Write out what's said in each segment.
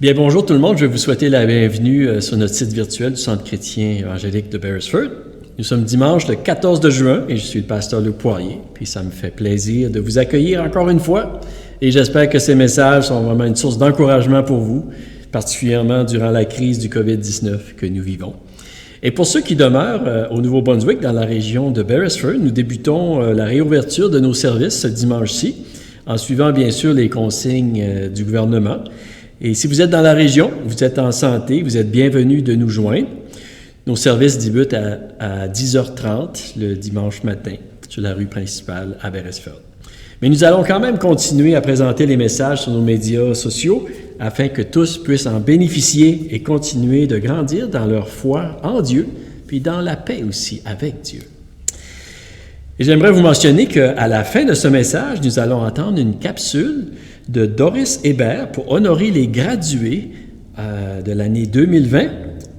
Bien, bonjour tout le monde. Je vais vous souhaiter la bienvenue sur notre site virtuel du Centre chrétien évangélique de Beresford. Nous sommes dimanche le 14 de juin et je suis le pasteur Luc Poirier. Puis ça me fait plaisir de vous accueillir encore une fois et j'espère que ces messages sont vraiment une source d'encouragement pour vous, particulièrement durant la crise du COVID-19 que nous vivons. Et pour ceux qui demeurent au Nouveau-Brunswick, dans la région de Beresford, nous débutons la réouverture de nos services ce dimanche-ci, en suivant bien sûr les consignes du gouvernement. Et si vous êtes dans la région, vous êtes en santé, vous êtes bienvenus de nous joindre. Nos services débutent à 10h30 le dimanche matin sur la rue principale à Beresford. Mais nous allons quand même continuer à présenter les messages sur nos médias sociaux afin que tous puissent en bénéficier et continuer de grandir dans leur foi en Dieu, puis dans la paix aussi avec Dieu. Et j'aimerais vous mentionner qu'à la fin de ce message, nous allons entendre une capsule de Doris Hébert pour honorer les gradués de l'année 2020.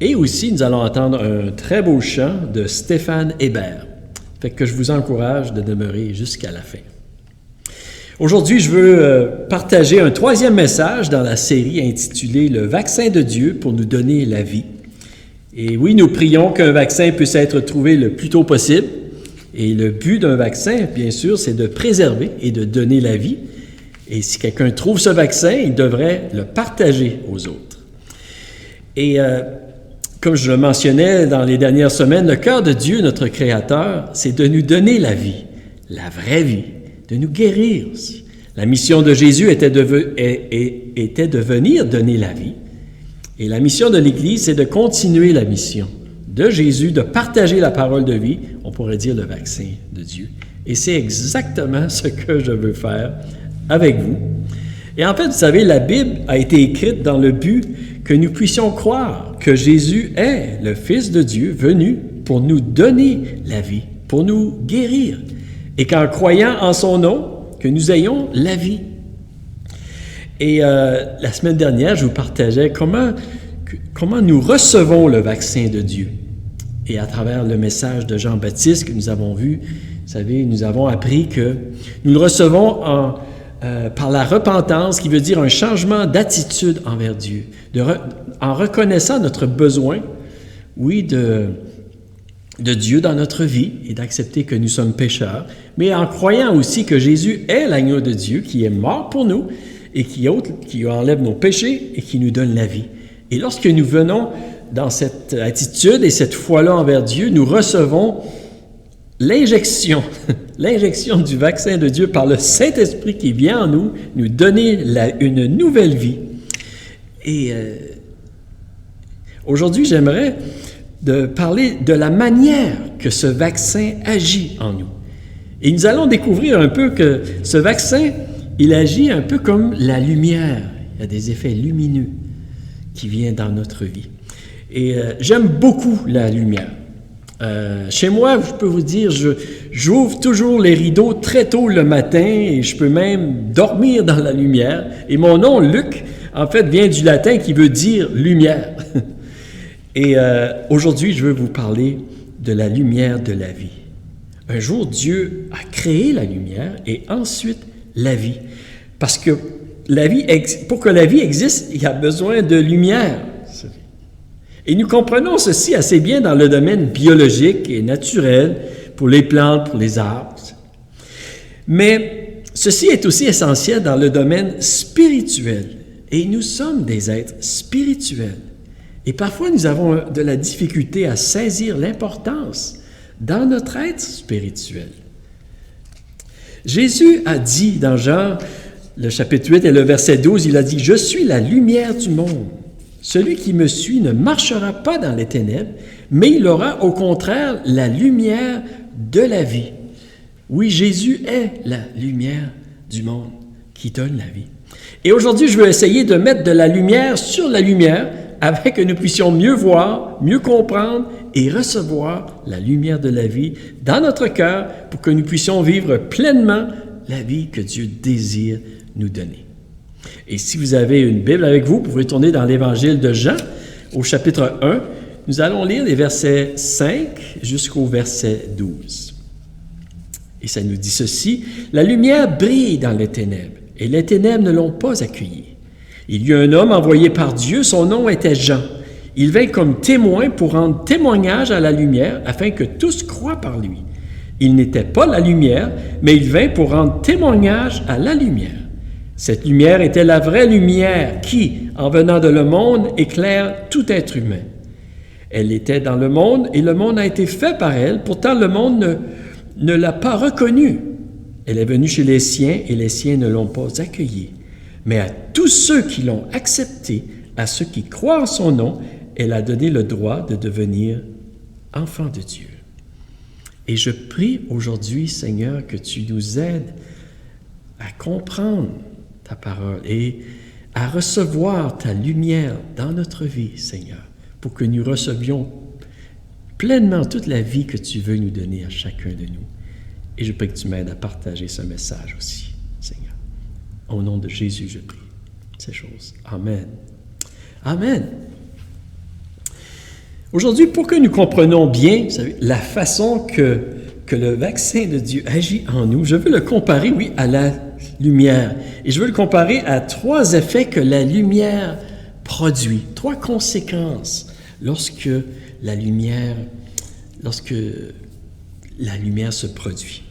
Et aussi, nous allons entendre un très beau chant de Stéphane Hébert. Fait que je vous encourage de demeurer jusqu'à la fin. Aujourd'hui, je veux partager un troisième message dans la série intitulée « Le vaccin de Dieu pour nous donner la vie ». Et oui, nous prions qu'un vaccin puisse être trouvé le plus tôt possible. Et le but d'un vaccin, bien sûr, c'est de préserver et de donner la vie. Et si quelqu'un trouve ce vaccin, il devrait le partager aux autres. Et comme je le mentionnais dans les dernières semaines, le cœur de Dieu, notre Créateur, c'est de nous donner la vie, la vraie vie, de nous guérir. La mission de Jésus était de venir donner la vie. Et la mission de l'Église, c'est de continuer la mission de Jésus, de partager la parole de vie, on pourrait dire le vaccin de Dieu. Et c'est exactement ce que je veux faire avec vous. Et en fait, vous savez, la Bible a été écrite dans le but que nous puissions croire que Jésus est le Fils de Dieu venu pour nous donner la vie, pour nous guérir. Et qu'en croyant en son nom, que nous ayons la vie. Et la semaine dernière, je vous partageais comment nous recevons le vaccin de Dieu. Et à travers le message de Jean-Baptiste que nous avons vu, vous savez, nous avons appris que nous le recevons par la repentance, qui veut dire un changement d'attitude envers Dieu, en reconnaissant notre besoin, oui, de Dieu dans notre vie et d'accepter que nous sommes pécheurs, mais en croyant aussi que Jésus est l'agneau de Dieu qui est mort pour nous et qui enlève nos péchés et qui nous donne la vie. Et lorsque nous venons dans cette attitude et cette foi-là envers Dieu, nous recevons l'injection du vaccin de Dieu par le Saint-Esprit qui vient en nous, nous donner une nouvelle vie. Et aujourd'hui, j'aimerais parler de la manière que ce vaccin agit en nous. Et nous allons découvrir un peu que ce vaccin, il agit un peu comme la lumière. Il y a des effets lumineux qui viennent dans notre vie. Et j'aime beaucoup la lumière. Chez moi, je peux vous dire, j'ouvre toujours les rideaux très tôt le matin et je peux même dormir dans la lumière. Et mon nom, Luc, en fait, vient du latin qui veut dire lumière. Et aujourd'hui, je veux vous parler de la lumière de la vie. Un jour, Dieu a créé la lumière et ensuite la vie. Parce que pour que la vie existe, il y a besoin de lumière. Et nous comprenons ceci assez bien dans le domaine biologique et naturel, pour les plantes, pour les arbres. Mais ceci est aussi essentiel dans le domaine spirituel. Et nous sommes des êtres spirituels. Et parfois, nous avons de la difficulté à saisir l'importance dans notre être spirituel. Jésus a dit dans Jean, le chapitre 8 et le verset 12, il a dit « Je suis la lumière du monde. Celui qui me suit ne marchera pas dans les ténèbres, mais il aura au contraire la lumière de la vie. » Oui, Jésus est la lumière du monde qui donne la vie. Et aujourd'hui, je veux essayer de mettre de la lumière sur la lumière afin que nous puissions mieux voir, mieux comprendre et recevoir la lumière de la vie dans notre cœur pour que nous puissions vivre pleinement la vie que Dieu désire nous donner. Et si vous avez une Bible avec vous, vous pouvez tourner dans l'Évangile de Jean, au chapitre 1. Nous allons lire les versets 5 jusqu'au verset 12. Et ça nous dit ceci: « La lumière brille dans les ténèbres, et les ténèbres ne l'ont pas accueillie. Il y eut un homme envoyé par Dieu, son nom était Jean. Il vint comme témoin pour rendre témoignage à la lumière, afin que tous croient par lui. Il n'était pas la lumière, mais il vint pour rendre témoignage à la lumière. Cette lumière était la vraie lumière qui, en venant de le monde, éclaire tout être humain. Elle était dans le monde et le monde a été fait par elle, pourtant le monde ne l'a pas reconnue. Elle est venue chez les siens et les siens ne l'ont pas accueillie. Mais à tous ceux qui l'ont acceptée, à ceux qui croient en son nom, elle a donné le droit de devenir enfants de Dieu. Et je prie aujourd'hui, Seigneur, que tu nous aides à comprendre ta parole et à recevoir ta lumière dans notre vie, Seigneur, pour que nous recevions pleinement toute la vie que tu veux nous donner à chacun de nous. Et je prie que tu m'aides à partager ce message aussi, Seigneur. Au nom de Jésus, je prie ces choses. Amen. Amen. Aujourd'hui, pour que nous comprenions bien, vous savez, la façon que le vaccin de Dieu agit en nous, je veux le comparer, oui, à la lumière. Et je veux le comparer à 3 effets que la lumière produit, 3 conséquences lorsque la lumière se produit.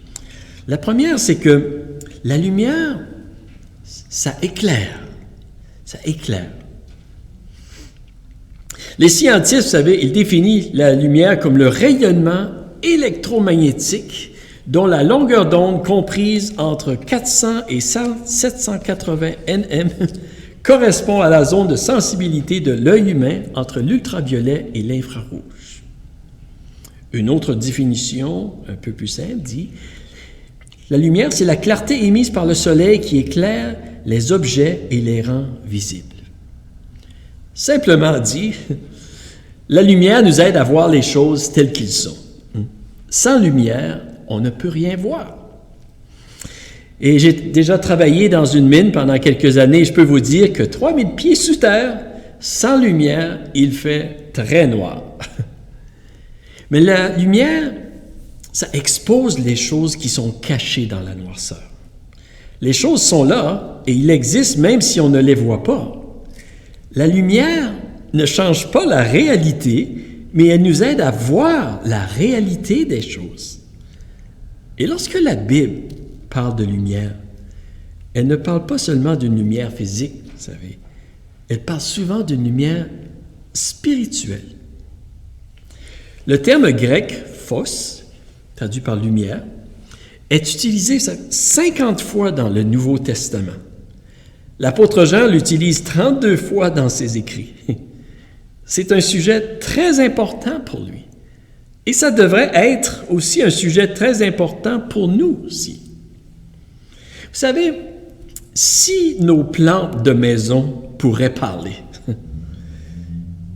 La première, c'est que la lumière, ça éclaire. Ça éclaire. Les scientifiques, vous savez, ils définissent la lumière comme le rayonnement électromagnétique dont la longueur d'onde comprise entre 400 et 780 nm correspond à la zone de sensibilité de l'œil humain entre l'ultraviolet et l'infrarouge. Une autre définition, un peu plus simple, dit « La lumière, c'est la clarté émise par le soleil qui éclaire les objets et les rend visibles. » Simplement dit, la lumière nous aide à voir les choses telles qu'elles sont. Sans lumière, on ne peut rien voir. Et j'ai déjà travaillé dans une mine pendant quelques années. Je peux vous dire que 3000 pieds sous terre, sans lumière, il fait très noir. Mais la lumière, ça expose les choses qui sont cachées dans la noirceur. Les choses sont là et il existe même si on ne les voit pas. La lumière ne change pas la réalité, mais elle nous aide à voir la réalité des choses. Et lorsque la Bible parle de lumière, elle ne parle pas seulement d'une lumière physique, vous savez. Elle parle souvent d'une lumière spirituelle. Le terme grec « phos », traduit par « lumière », est utilisé 50 fois dans le Nouveau Testament. L'apôtre Jean l'utilise 32 fois dans ses écrits. C'est un sujet très important pour lui. Et ça devrait être aussi un sujet très important pour nous aussi. Vous savez, si nos plantes de maison pourraient parler,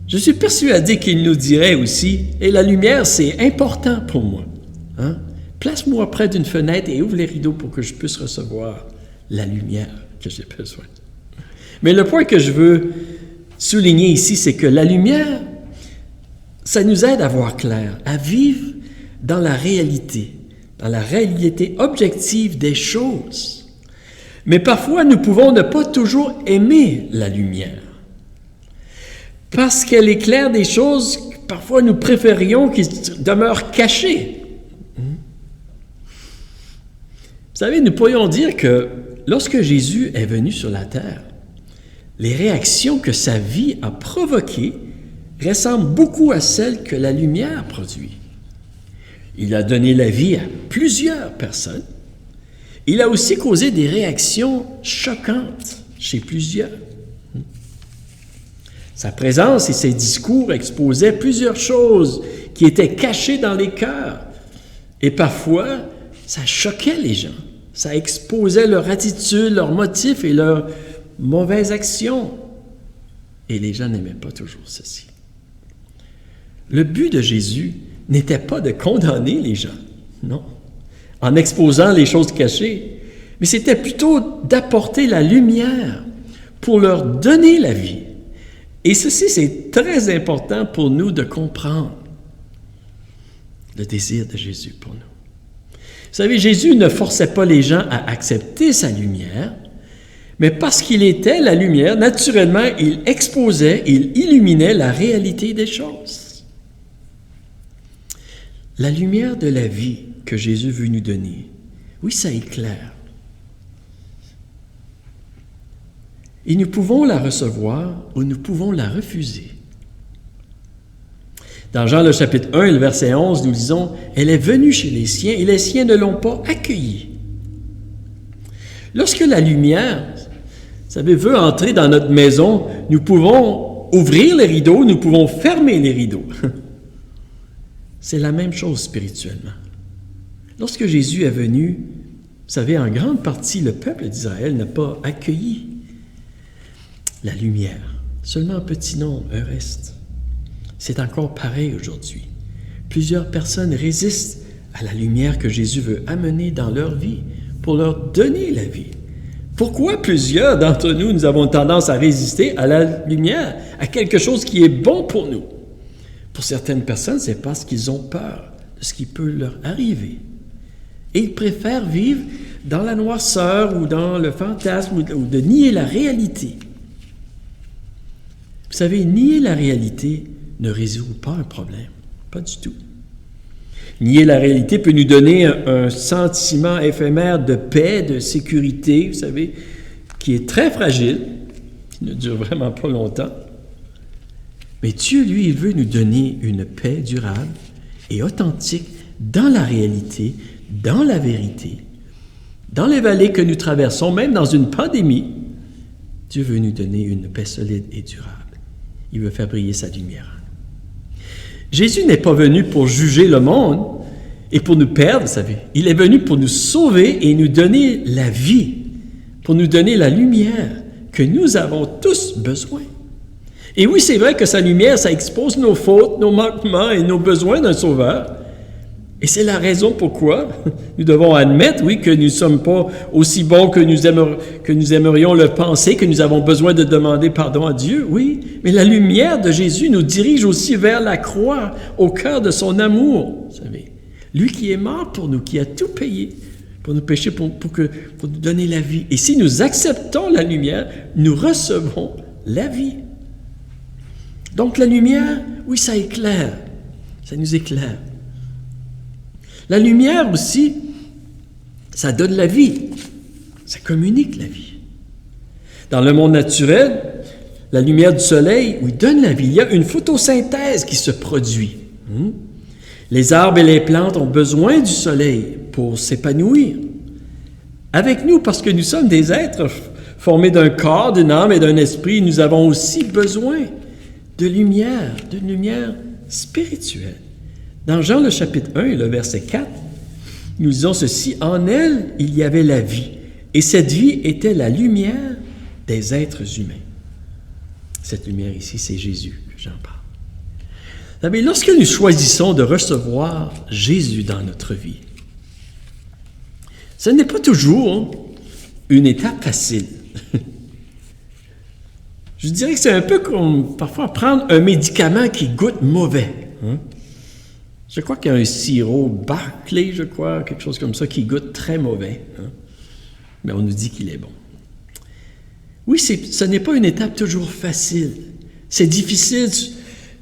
je suis persuadé qu'il nous dirait aussi, « Et la lumière, c'est important pour moi. Hein? Place-moi près d'une fenêtre et ouvre les rideaux pour que je puisse recevoir la lumière que j'ai besoin. » Mais le point que je veux souligner ici, c'est que la lumière, ça nous aide à voir clair, à vivre dans la réalité objective des choses. Mais parfois, nous pouvons ne pas toujours aimer la lumière. Parce qu'elle éclaire des choses que parfois nous préférions qu'ils demeurent cachées. Vous savez, nous pourrions dire que lorsque Jésus est venu sur la terre, les réactions que sa vie a provoquées ressemblent beaucoup à celles que la lumière produit. Il a donné la vie à plusieurs personnes. Il a aussi causé des réactions choquantes chez plusieurs. Sa présence et ses discours exposaient plusieurs choses qui étaient cachées dans les cœurs. Et parfois, ça choquait les gens. Ça exposait leur attitude, leurs motifs et leurs mauvaises actions. Et les gens n'aimaient pas toujours ceci. Le but de Jésus n'était pas de condamner les gens, non, en exposant les choses cachées, mais c'était plutôt d'apporter la lumière pour leur donner la vie. Et ceci, c'est très important pour nous de comprendre le désir de Jésus pour nous. Vous savez, Jésus ne forçait pas les gens à accepter sa lumière, Mais parce qu'il était la lumière, naturellement, il exposait, il illuminait la réalité des choses. La lumière de la vie que Jésus veut nous donner, oui, ça éclaire. Et nous pouvons la recevoir ou nous pouvons la refuser. Dans Jean le chapitre 1 et le verset 11, nous lisons « Elle est venue chez les siens et les siens ne l'ont pas accueillie. » Lorsque la lumière, vous savez, veut entrer dans notre maison, nous pouvons ouvrir les rideaux, nous pouvons fermer les rideaux. C'est la même chose spirituellement. Lorsque Jésus est venu, vous savez, en grande partie, le peuple d'Israël n'a pas accueilli la lumière. Seulement un petit nombre, un reste. C'est encore pareil aujourd'hui. Plusieurs personnes résistent à la lumière que Jésus veut amener dans leur vie pour leur donner la vie. Pourquoi plusieurs d'entre nous, nous avons tendance à résister à la lumière, à quelque chose qui est bon pour nous? Pour certaines personnes, c'est parce qu'ils ont peur de ce qui peut leur arriver. Et ils préfèrent vivre dans la noirceur ou dans le fantasme ou de nier la réalité. Vous savez, nier la réalité ne résout pas un problème. Pas du tout. Nier la réalité peut nous donner un sentiment éphémère de paix, de sécurité, vous savez, qui est très fragile, qui ne dure vraiment pas longtemps. Mais Dieu, lui, il veut nous donner une paix durable et authentique dans la réalité, dans la vérité. Dans les vallées que nous traversons, même dans une pandémie, Dieu veut nous donner une paix solide et durable. Il veut faire briller sa lumière. Jésus n'est pas venu pour juger le monde et pour nous perdre, vous savez. Il est venu pour nous sauver et nous donner la vie, pour nous donner la lumière que nous avons tous besoin. Et oui, c'est vrai que sa lumière, ça expose nos fautes, nos manquements et nos besoins d'un sauveur. Et c'est la raison pourquoi nous devons admettre, oui, que nous ne sommes pas aussi bons que nous aimerions le penser, que nous avons besoin de demander pardon à Dieu, oui. Mais la lumière de Jésus nous dirige aussi vers la croix, au cœur de son amour, vous savez. Lui qui est mort pour nous, qui a tout payé pour nos péchés, pour nous donner la vie. Et si nous acceptons la lumière, nous recevons la vie. Donc la lumière, oui, ça éclaire, ça nous éclaire. La lumière aussi, ça donne la vie, ça communique la vie. Dans le monde naturel, la lumière du soleil, oui, donne la vie. Il y a une photosynthèse qui se produit. Les arbres et les plantes ont besoin du soleil pour s'épanouir. Avec nous, parce que nous sommes des êtres formés d'un corps, d'une âme et d'un esprit, nous avons aussi besoin d'une lumière spirituelle. Dans Jean le chapitre 1 et le verset 4, nous lisons ceci, « En elle, il y avait la vie, et cette vie était la lumière des êtres humains. » Cette lumière ici, c'est Jésus que j'en parle. Mais lorsque nous choisissons de recevoir Jésus dans notre vie, ce n'est pas toujours une étape facile. Je dirais que c'est un peu comme parfois prendre un médicament qui goûte mauvais. Je crois qu'il y a un sirop Barclay, je crois, quelque chose comme ça, qui goûte très mauvais. Mais on nous dit qu'il est bon. Oui, ce n'est pas une étape toujours facile. C'est difficile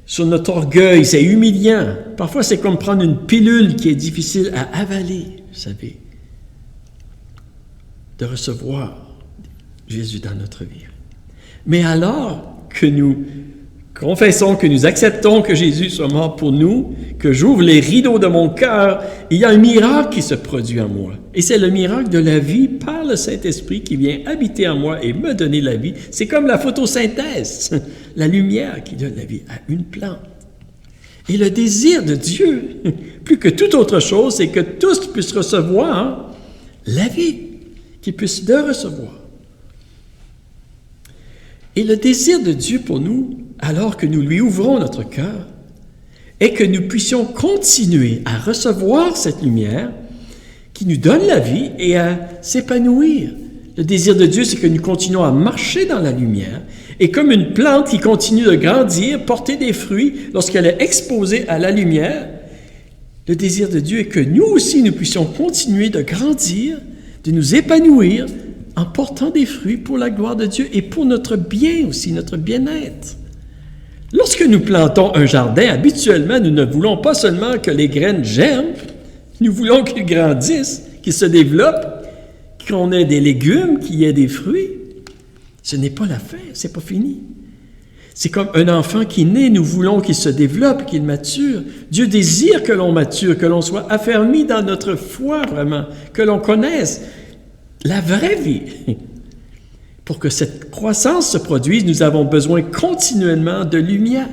sur notre orgueil, c'est humiliant. Parfois, c'est comme prendre une pilule qui est difficile à avaler, vous savez, de recevoir Jésus dans notre vie. Mais alors que nous confessons, que nous acceptons que Jésus soit mort pour nous, que j'ouvre les rideaux de mon cœur, il y a un miracle qui se produit en moi. Et c'est le miracle de la vie par le Saint-Esprit qui vient habiter en moi et me donner la vie. C'est comme la photosynthèse, la lumière qui donne la vie à une plante. Et le désir de Dieu, plus que toute autre chose, c'est que tous puissent recevoir la vie, qu'ils puissent le recevoir. Et le désir de Dieu pour nous, alors que nous lui ouvrons notre cœur, est que nous puissions continuer à recevoir cette lumière qui nous donne la vie et à s'épanouir. Le désir de Dieu, c'est que nous continuons à marcher dans la lumière et comme une plante qui continue de grandir, porter des fruits lorsqu'elle est exposée à la lumière, le désir de Dieu est que nous aussi, nous puissions continuer de grandir, de nous épanouir en portant des fruits pour la gloire de Dieu et pour notre bien aussi, notre bien-être. Lorsque nous plantons un jardin, habituellement, nous ne voulons pas seulement que les graines germent, nous voulons qu'ils grandissent, qu'ils se développent, qu'on ait des légumes, qu'il y ait des fruits. Ce n'est pas la fin, c'est pas fini. C'est comme un enfant qui naît, nous voulons qu'il se développe, qu'il mature. Dieu désire que l'on mature, que l'on soit affermi dans notre foi vraiment, que l'on connaisse la vraie vie. Pour que cette croissance se produise, nous avons besoin continuellement de lumière.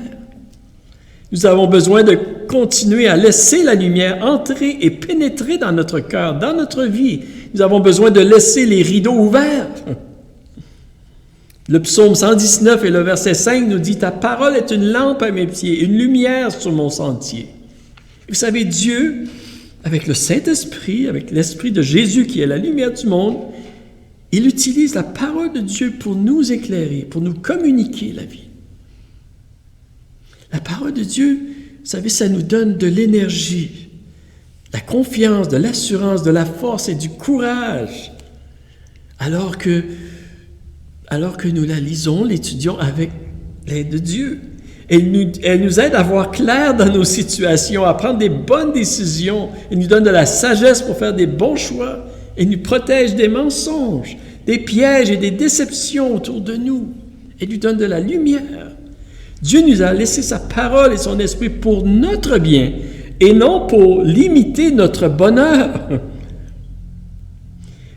Nous avons besoin de continuer à laisser la lumière entrer et pénétrer dans notre cœur, dans notre vie. Nous avons besoin de laisser les rideaux ouverts. Le psaume 119 et le verset 5 nous dit « Ta parole est une lampe à mes pieds, une lumière sur mon sentier. » Vous savez, Dieu, avec le Saint-Esprit, avec l'Esprit de Jésus qui est la lumière du monde, il utilise la parole de Dieu pour nous éclairer, pour nous communiquer la vie. La parole de Dieu, vous savez, ça nous donne de l'énergie, la confiance, de l'assurance, de la force et du courage, alors que nous la lisons, l'étudions avec l'aide de Dieu. Elle nous aide à voir clair dans nos situations, à prendre des bonnes décisions. Elle nous donne de la sagesse pour faire des bons choix. Elle nous protège des mensonges, des pièges et des déceptions autour de nous. Elle nous donne de la lumière. Dieu nous a laissé sa parole et son esprit pour notre bien et non pour limiter notre bonheur.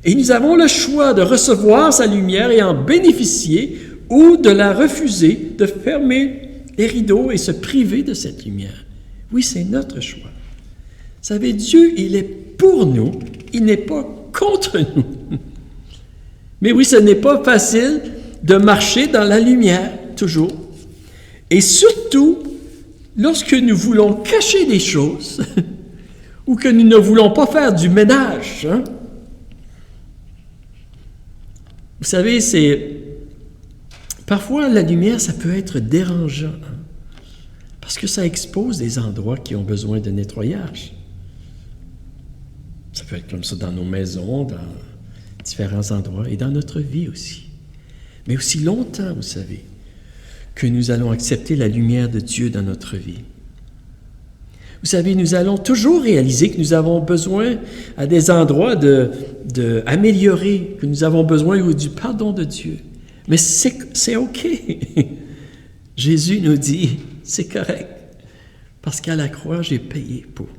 Et nous avons le choix de recevoir sa lumière et en bénéficier ou de la refuser, de fermer les rideaux et se priver de cette lumière. Oui, c'est notre choix. Vous savez, Dieu, il est pour nous, il n'est pas contre nous. Mais oui, ce n'est pas facile de marcher dans la lumière, toujours. Et surtout, lorsque nous voulons cacher des choses ou que nous ne voulons pas faire du ménage, hein? Vous savez, parfois la lumière, ça peut être dérangeant, hein, parce que ça expose des endroits qui ont besoin de nettoyage. Ça peut être comme ça dans nos maisons, dans différents endroits, et dans notre vie aussi. Mais aussi longtemps, vous savez, que nous allons accepter la lumière de Dieu dans notre vie. Vous savez, nous allons toujours réaliser que nous avons besoin à des endroits d'améliorer, que nous avons besoin du pardon de Dieu. Mais c'est OK. Jésus nous dit, c'est correct. Parce qu'à la croix, j'ai payé pour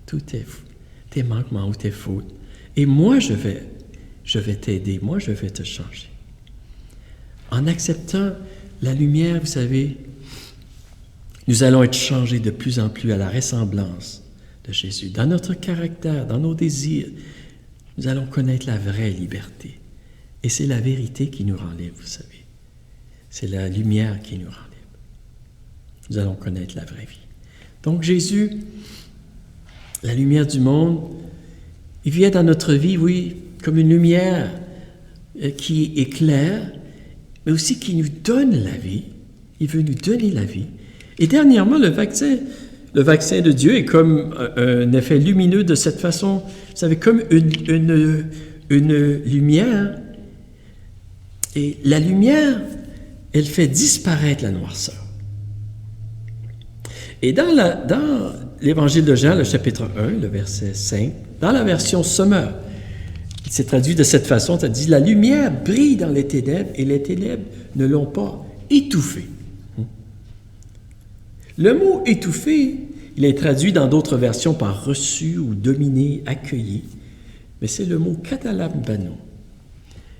tous tes manquements ou tes fautes. Et moi, je vais t'aider. Moi, je vais te changer. En acceptant la lumière, vous savez, nous allons être changés de plus en plus à la ressemblance de Jésus. Dans notre caractère, dans nos désirs, nous allons connaître la vraie liberté. Et c'est la vérité qui nous rend libres, vous savez. C'est la lumière qui nous rend libres. Nous allons connaître la vraie vie. Donc Jésus, la lumière du monde, il vient dans notre vie, oui, comme une lumière qui éclaire, mais aussi qui nous donne la vie. Il veut nous donner la vie. Et dernièrement, le vaccin de Dieu est comme un effet lumineux de cette façon, vous savez, comme une lumière. Et la lumière, elle fait disparaître la noirceur. Et dans l'Évangile de Jean, le chapitre 1, le verset 5, dans la version Sommer, il s'est traduit de cette façon, ça dit « La lumière brille dans les ténèbres et les ténèbres ne l'ont pas étouffée. » Le mot « étouffé », il est traduit dans d'autres versions par « reçu » ou « dominé »,« accueilli », mais c'est le mot « katalambano ».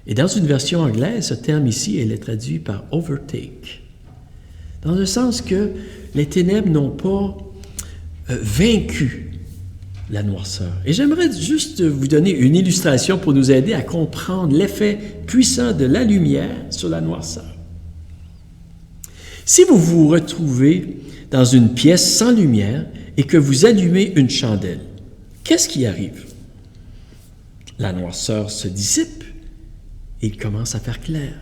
Et dans une version anglaise, ce terme ici, il est traduit par « overtake », dans le sens que les ténèbres n'ont pas vaincu la noirceur. Et j'aimerais juste vous donner une illustration pour nous aider à comprendre l'effet puissant de la lumière sur la noirceur. Si vous vous retrouvez dans une pièce sans lumière et que vous allumez une chandelle, qu'est-ce qui arrive? La noirceur se dissipe et il commence à faire clair,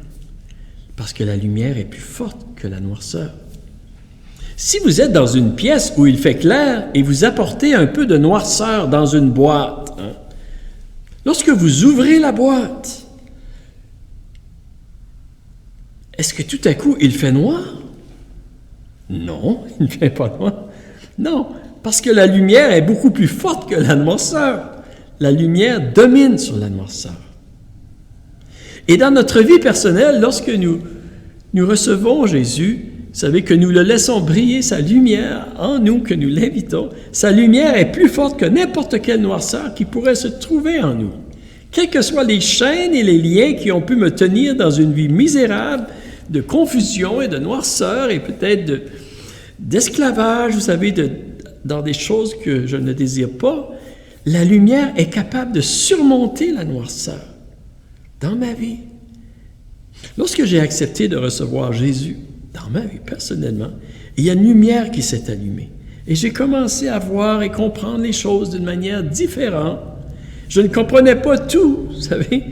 parce que la lumière est plus forte que la noirceur. Si vous êtes dans une pièce où il fait clair et vous apportez un peu de noirceur dans une boîte, lorsque vous ouvrez la boîte, est-ce que tout à coup, il fait noir? Non, il ne fait pas noir. Non, parce que la lumière est beaucoup plus forte que la noirceur. La lumière domine sur la noirceur. Et dans notre vie personnelle, lorsque nous recevons Jésus, vous savez que nous le laissons briller, sa lumière en nous, que nous l'invitons, sa lumière est plus forte que n'importe quelle noirceur qui pourrait se trouver en nous. Quelles que soient les chaînes et les liens qui ont pu me tenir dans une vie misérable, de confusion et de noirceur et peut-être d'esclavage, vous savez, dans des choses que je ne désire pas, la lumière est capable de surmonter la noirceur dans ma vie. Lorsque j'ai accepté de recevoir Jésus dans ma vie personnellement, il y a une lumière qui s'est allumée. Et j'ai commencé à voir et comprendre les choses d'une manière différente. Je ne comprenais pas tout, vous savez,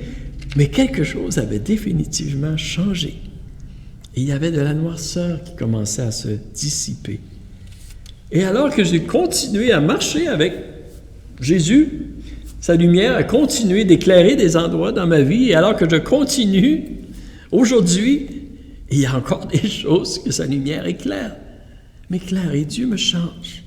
mais quelque chose avait définitivement changé. Et il y avait de la noirceur qui commençait à se dissiper. Et alors que j'ai continué à marcher avec Jésus, sa lumière a continué d'éclairer des endroits dans ma vie. Et alors que je continue, aujourd'hui, il y a encore des choses que sa lumière éclaire. M'éclaire et Dieu me change.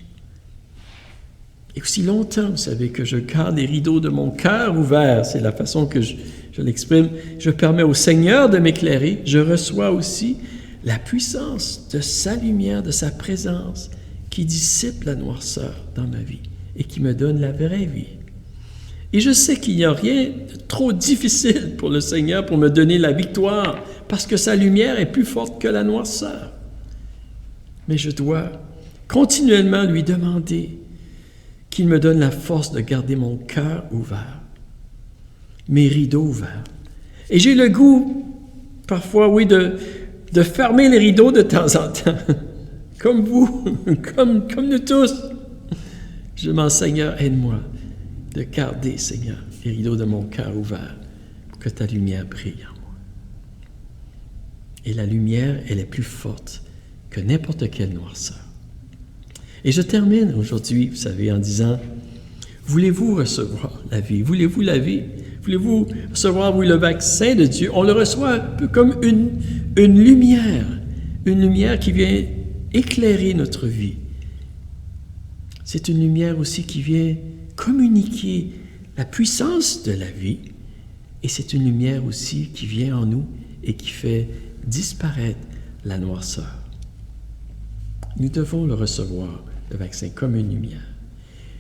Et aussi longtemps, vous savez, que je garde les rideaux de mon cœur ouverts, c'est la façon que je l'exprime, je permets au Seigneur de m'éclairer, je reçois aussi la puissance de sa lumière, de sa présence, qui dissipe la noirceur dans ma vie et qui me donne la vraie vie. Et je sais qu'il n'y a rien de trop difficile pour le Seigneur pour me donner la victoire, parce que sa lumière est plus forte que la noirceur. Mais je dois continuellement lui demander qu'il me donne la force de garder mon cœur ouvert, mes rideaux ouverts. Et j'ai le goût, parfois, oui, de fermer les rideaux de temps en temps, comme vous, comme nous tous. Je demande, Seigneur, aide-moi de garder, Seigneur, les rideaux de mon cœur ouverts pour que ta lumière brille en moi. Et la lumière, elle est plus forte que n'importe quelle noirceur. Et je termine aujourd'hui, vous savez, en disant, voulez-vous recevoir la vie? Voulez-vous la vie? Voulez-vous recevoir, oui, le vaccin de Dieu? On le reçoit un peu comme une lumière qui vient éclairer notre vie. C'est une lumière aussi qui vient communiquer la puissance de la vie, et c'est une lumière aussi qui vient en nous et qui fait disparaître la noirceur. Nous devons le recevoir, le vaccin, comme une lumière.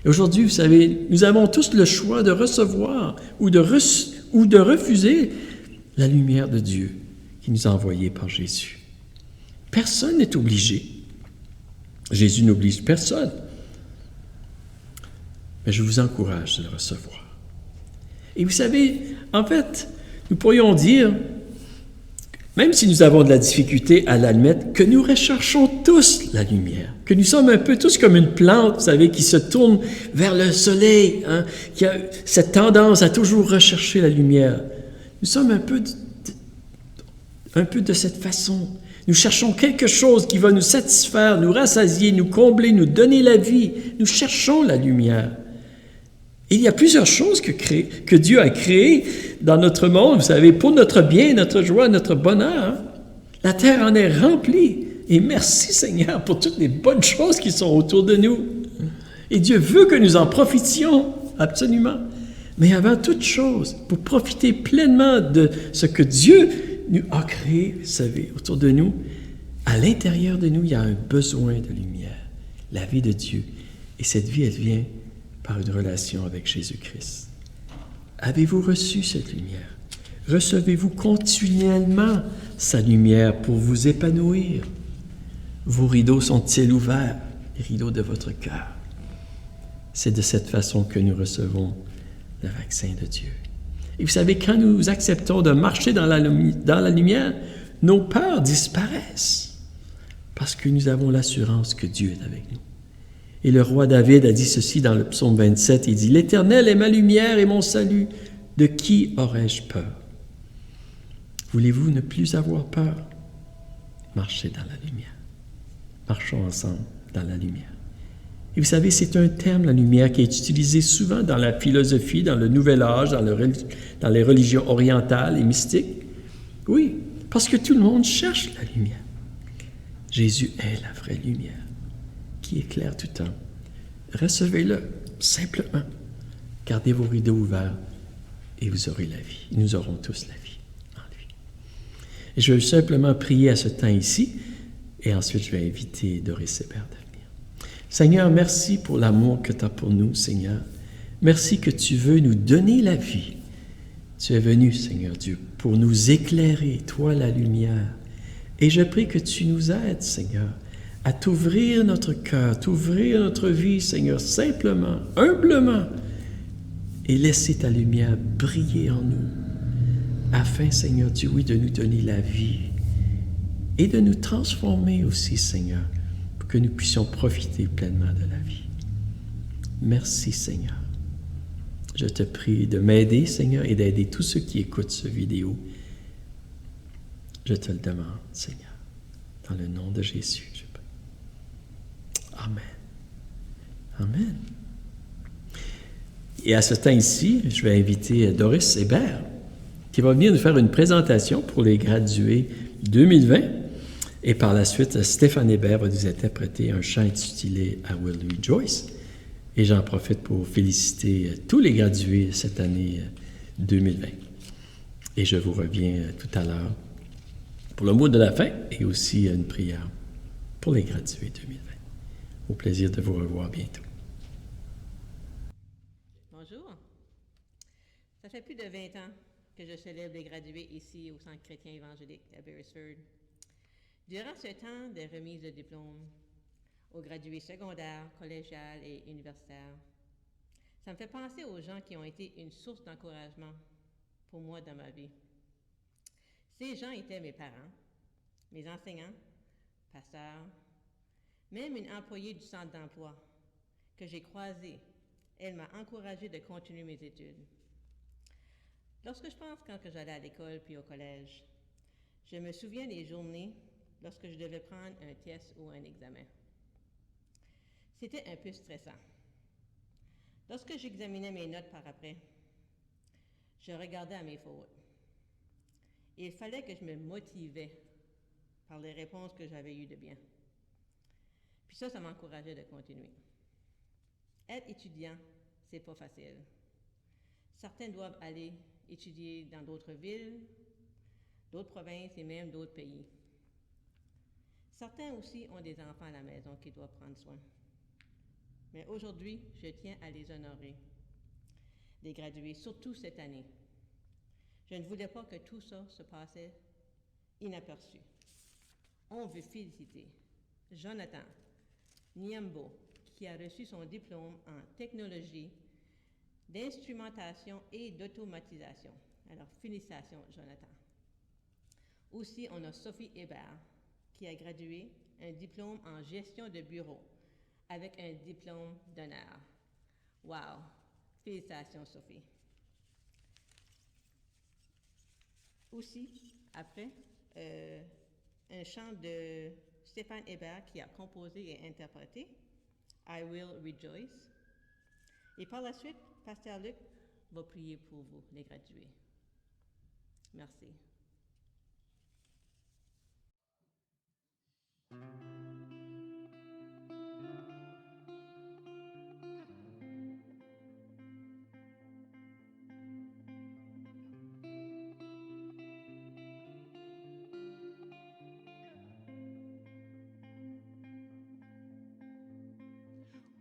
Et aujourd'hui, vous savez, nous avons tous le choix de recevoir ou de refuser la lumière de Dieu qui nous a envoyés par Jésus. Personne n'est obligé. Jésus n'oblige personne. Mais je vous encourage de le recevoir. Et vous savez, en fait, nous pourrions dire, même si nous avons de la difficulté à l'admettre, que nous recherchons tous la lumière, que nous sommes un peu tous comme une plante, vous savez, qui se tourne vers le soleil, hein, qui a cette tendance à toujours rechercher la lumière. Nous sommes un peu de cette façon. Nous cherchons quelque chose qui va nous satisfaire, nous rassasier, nous combler, nous donner la vie. Nous cherchons la lumière. Et il y a plusieurs choses que Dieu a créées dans notre monde, vous savez, pour notre bien, notre joie, notre bonheur. Hein? La terre en est remplie. Et merci Seigneur pour toutes les bonnes choses qui sont autour de nous. Et Dieu veut que nous en profitions, absolument. Mais avant toute chose, pour profiter pleinement de ce que Dieu nous a créé, vous savez, autour de nous, à l'intérieur de nous, il y a un besoin de lumière, la vie de Dieu. Et cette vie, elle vient par une relation avec Jésus-Christ. Avez-vous reçu cette lumière? Recevez-vous continuellement sa lumière pour vous épanouir? Vos rideaux sont-ils ouverts, les rideaux de votre cœur? C'est de cette façon que nous recevons le vaccin de Dieu. Et vous savez, quand nous acceptons de marcher dans la lumière, nos peurs disparaissent parce que nous avons l'assurance que Dieu est avec nous. Et le roi David a dit ceci dans le psaume 27, il dit « L'Éternel est ma lumière et mon salut, de qui aurais-je peur? » Voulez-vous ne plus avoir peur? Marchez dans la lumière. Marchons ensemble dans la lumière. Et vous savez, c'est un terme, la lumière, qui est utilisé souvent dans la philosophie, dans le Nouvel Âge, dans les religions orientales et mystiques. Oui, Parce que tout le monde cherche la lumière. Jésus est la vraie lumière qui éclaire tout temps. Recevez-le simplement. Gardez vos rideaux ouverts et vous aurez la vie. Nous aurons tous la vie en lui. Et je vais simplement prier à ce temps ici et ensuite je vais inviter Doris Hébert à venir. Seigneur, merci pour l'amour que tu as pour nous, Seigneur. Merci que tu veux nous donner la vie. Tu es venu, Seigneur Dieu, pour nous éclairer, toi la lumière. Et je prie que tu nous aides, Seigneur, à t'ouvrir notre cœur, t'ouvrir notre vie, Seigneur, simplement, humblement, et laisser ta lumière briller en nous, afin, Seigneur Dieu, oui, de nous donner la vie et de nous transformer aussi, Seigneur, pour que nous puissions profiter pleinement de la vie. Merci, Seigneur. Je te prie de m'aider, Seigneur, et d'aider tous ceux qui écoutent cette vidéo. Je te le demande, Seigneur, dans le nom de Jésus. Je prie. Amen. Amen. Et à ce temps-ci, je vais inviter Doris Hébert, qui va venir nous faire une présentation pour les gradués 2020. Et par la suite, Stéphane Hébert va nous interpréter un chant intitulé « I Will Rejoice ». Et j'en profite pour féliciter tous les gradués cette année 2020. Et je vous reviens tout à l'heure pour le mot de la fin et aussi une prière pour les gradués 2020. Au plaisir de vous revoir bientôt. Bonjour. Ça fait plus de 20 ans que je célèbre les gradués ici au Centre chrétien évangélique à Beresford. Durant ce temps de remise de diplôme aux gradués secondaires, collégiales et universitaires, ça me fait penser aux gens qui ont été une source d'encouragement pour moi dans ma vie. Ces gens étaient mes parents, mes enseignants, pasteurs, même une employée du centre d'emploi que j'ai croisée. Elle m'a encouragée de continuer mes études. Lorsque je pense quand j'allais à l'école puis au collège, je me souviens des journées lorsque je devais prendre un test ou un examen. C'était un peu stressant. Lorsque j'examinais mes notes par après, je regardais à mes fautes. Il fallait que je me motivais par les réponses que j'avais eues de bien. Puis ça m'encourageait de continuer. Être étudiant, c'est pas facile. Certains doivent aller étudier dans d'autres villes, d'autres provinces et même d'autres pays. Certains aussi ont des enfants à la maison qui doivent prendre soin. Mais aujourd'hui, je tiens à les honorer, les gradués, surtout cette année. Je ne voulais pas que tout ça se passait inaperçu. On veut féliciter Jonathan Niambo, qui a reçu son diplôme en technologie d'instrumentation et d'automatisation. Alors, félicitations, Jonathan. Aussi, on a Sophie Hébert, qui a gradué un diplôme en gestion de bureau avec un diplôme d'honneur. Wow! Félicitations, Sophie. Aussi, après, un chant de Stéphane Hébert qui a composé et interprété I Will Rejoice. Et par la suite, Pasteur Luc va prier pour vous, les gradués. Merci.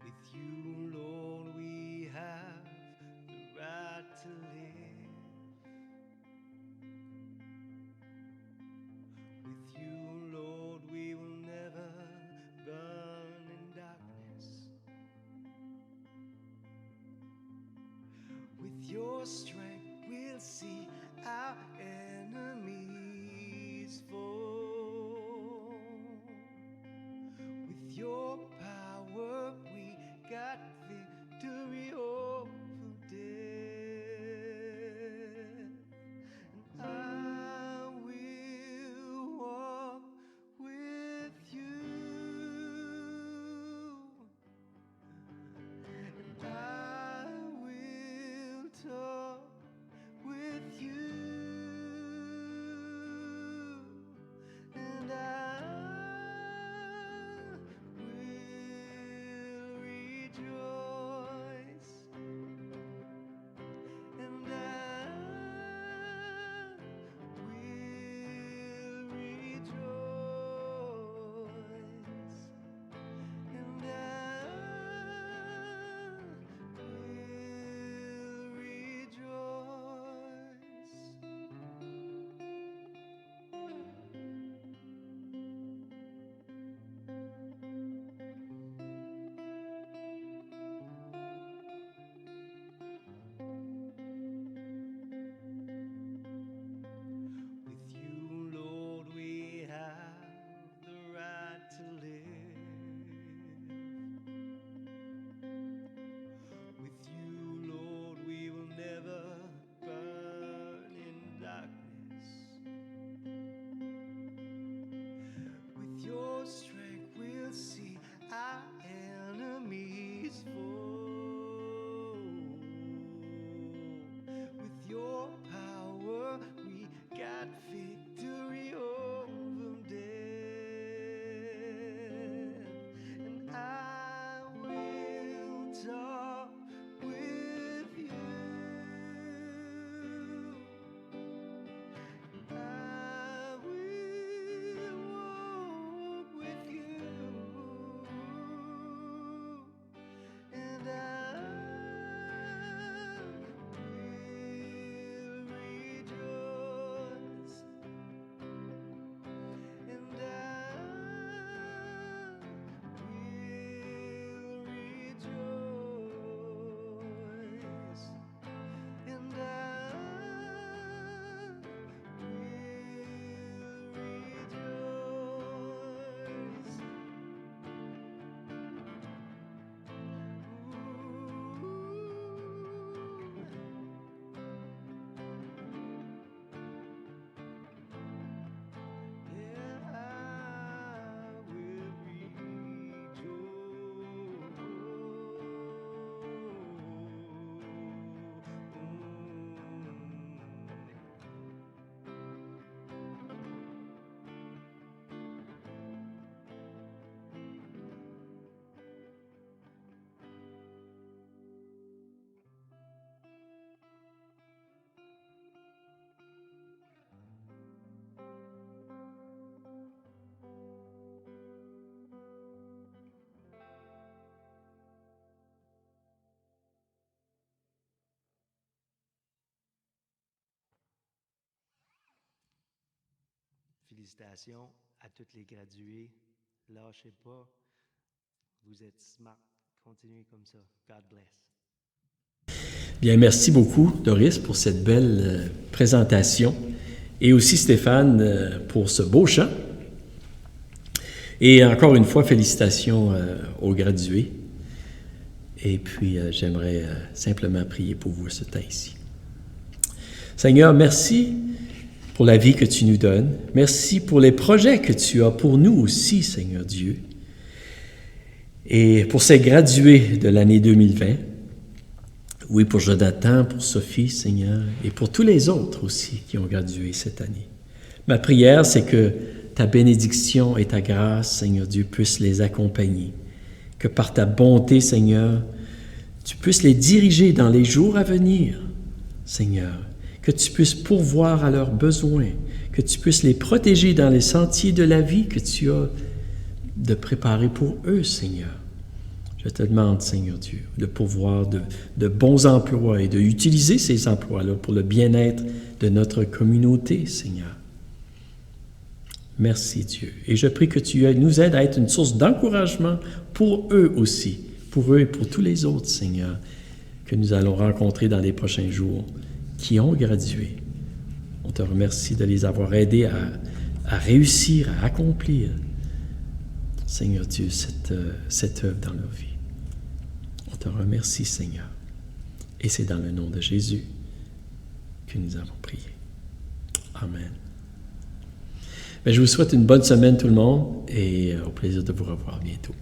With you, Lord, we have the right to live. félicitations à tous les gradués. Lâchez pas. Vous êtes smart. Continuez comme ça. God bless. Bien, merci beaucoup, Doris, pour cette belle présentation. Et aussi Stéphane pour ce beau chant. Et encore une fois, félicitations aux gradués. Et puis, j'aimerais simplement prier pour vous ce temps-ci. Seigneur, merci pour la vie que tu nous donnes. Merci pour les projets que tu as pour nous aussi, Seigneur Dieu. Et pour ces gradués de l'année 2020, oui, pour Jonathan, pour Sophie, Seigneur, et pour tous les autres aussi qui ont gradué cette année. Ma prière, c'est que ta bénédiction et ta grâce, Seigneur Dieu, puissent les accompagner. Que par ta bonté, Seigneur, tu puisses les diriger dans les jours à venir, Seigneur. Que tu puisses pourvoir à leurs besoins. Que tu puisses les protéger dans les sentiers de la vie que tu as de préparer pour eux, Seigneur. Je te demande, Seigneur Dieu, de pourvoir de bons emplois et d'utiliser ces emplois-là pour le bien-être de notre communauté, Seigneur. Merci, Dieu. Et je prie que tu nous aides à être une source d'encouragement pour eux aussi, pour eux et pour tous les autres, Seigneur, que nous allons rencontrer dans les prochains jours, qui ont gradué. On te remercie de les avoir aidés à réussir, à accomplir, Seigneur Dieu, cette œuvre dans leur vie. On te remercie, Seigneur. Et c'est dans le nom de Jésus que nous avons prié. Amen. Bien, je vous souhaite une bonne semaine, tout le monde, et au plaisir de vous revoir bientôt.